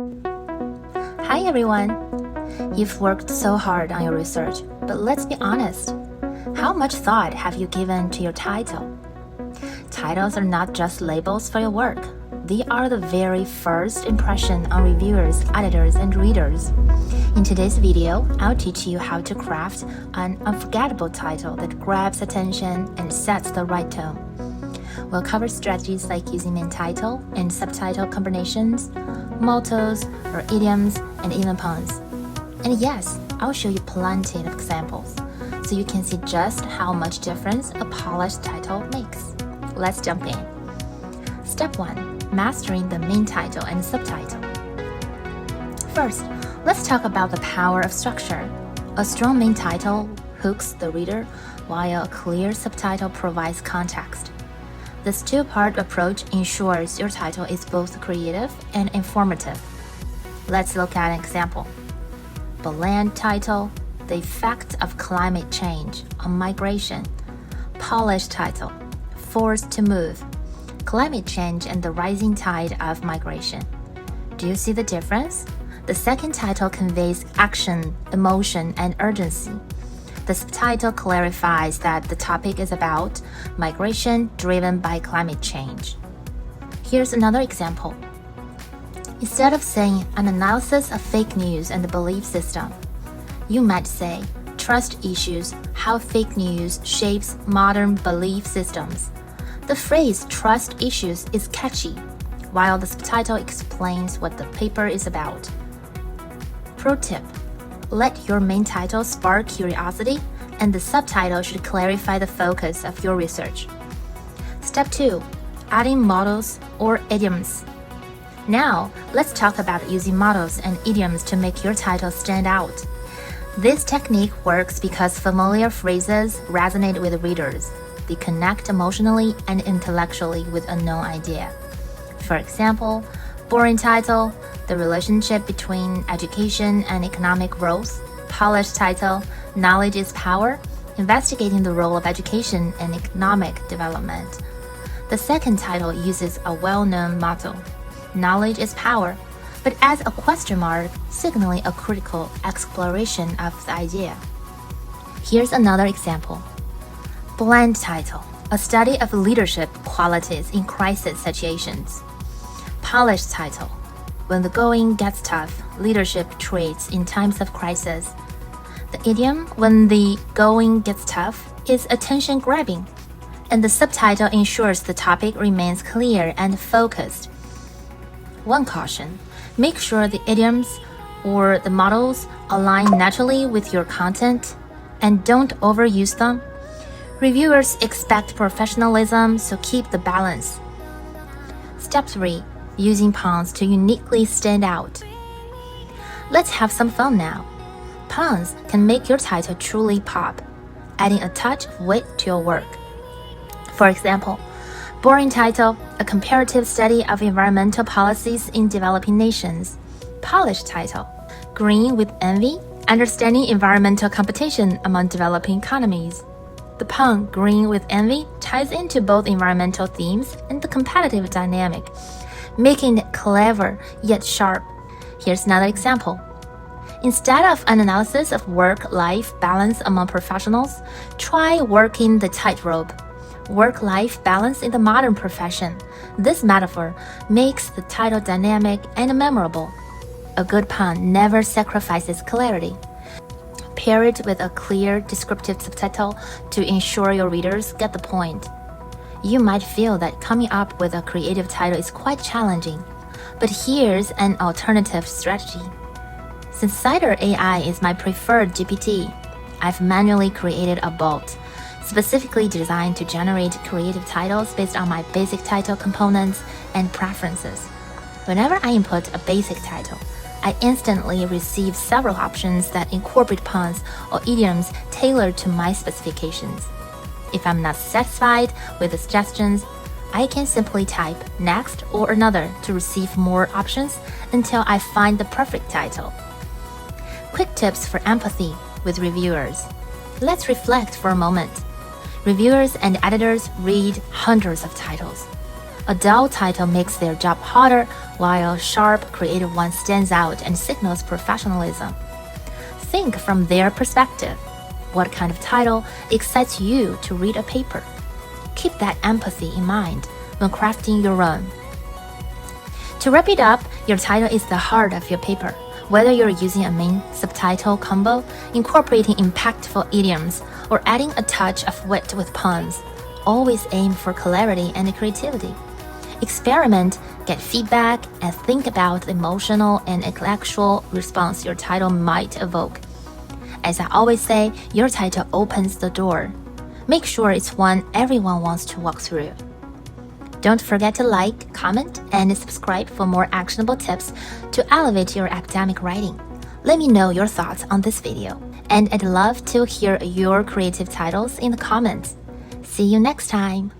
Hi everyone! You've worked so hard on your research, but let's be honest. How much thought have you given to your title? Titles are not just labels for your work. They are the very first impression on reviewers, editors, and readers. In today's video, I'll teach you how to craft an unforgettable title that grabs attention and sets the right tone. We'll cover strategies like using main title and subtitle combinations, mottos or idioms, and even puns. And yes, I'll show you plenty of examples, so you can see just how much difference a polished title makes. Let's jump in. Step 1. Mastering the main title and subtitle. First, let's talk about the power of structure. A strong main title hooks the reader, while a clear subtitle provides context. This two-part approach ensures your title is both creative and informative. Let's look at an example. Bland title, The Effect of Climate Change on Migration. Polished title, Forced to Move, Climate Change and the Rising Tide of Migration. Do you see the difference? The second title conveys action, emotion, and urgency. The subtitle clarifies that the topic is about migration driven by climate change. Here's another example. Instead of saying an analysis of fake news and the belief system, you might say trust issues, how fake news shapes modern belief systems. The phrase trust issues is catchy, while the subtitle explains what the paper is about. Pro tip. Let your main title spark curiosity, and the subtitle should clarify the focus of your research. Step 2. Adding mottos or idioms. Now, let's talk about using mottos and idioms to make your title stand out. This technique works because familiar phrases resonate with readers. They connect emotionally and intellectually with a known idea. For example, boring title, The Relationship Between Education and Economic Growth. Polished title, Knowledge is Power, Investigating the Role of Education in Economic Development. The second title uses a well-known motto, Knowledge is Power, but adds a question mark, signaling a critical exploration of the idea. Here's another example. Bland title, A Study of Leadership Qualities in Crisis Situations. Polished title, When the Going Gets Tough, Leadership Traits in Times of Crisis. The idiom, when the going gets tough, is attention-grabbing, and the subtitle ensures the topic remains clear and focused. One caution, make sure the idioms or the models align naturally with your content, and don't overuse them. Reviewers expect professionalism, so keep the balance. Step 3. Using puns to uniquely stand out. Let's have some fun now. Puns can make your title truly pop, adding a touch of wit to your work. For example, boring title, A Comparative Study of Environmental Policies in Developing Nations. Polished title, Green with Envy, Understanding Environmental Competition Among Developing Economies. The pun green with envy ties into both environmental themes and the competitive dynamic, making it clever yet sharp. Here's another example. Instead of an analysis of work-life balance among professionals, try working the tightrope. Work-life balance in the modern profession. This metaphor makes the title dynamic and memorable. A good pun never sacrifices clarity. Pair it with a clear, descriptive subtitle to ensure your readers get the point. You might feel that coming up with a creative title is quite challenging, but here's an alternative strategy. Since Cider AI is my preferred GPT, I've manually created a bot, specifically designed to generate creative titles based on my basic title components and preferences. Whenever I input a basic title, I instantly receive several options that incorporate puns or idioms tailored to my specifications. If I'm not satisfied with the suggestions, I can simply type next or another to receive more options until I find the perfect title. Quick tips for empathy with reviewers. Let's reflect for a moment. Reviewers and editors read hundreds of titles. A dull title makes their job harder, while a sharp, creative one stands out and signals professionalism. Think from their perspective. What kind of title excites you to read a paper? Keep that empathy in mind when crafting your own. To wrap it up, your title is the heart of your paper. Whether you're using a main subtitle combo, incorporating impactful idioms, or adding a touch of wit with puns, always aim for clarity and creativity. Experiment, get feedback, and think about the emotional and intellectual response your title might evoke. As I always say, your title opens the door. Make sure it's one everyone wants to walk through. Don't forget to like, comment, and subscribe for more actionable tips to elevate your academic writing. Let me know your thoughts on this video, and I'd love to hear your creative titles in the comments. See you next time!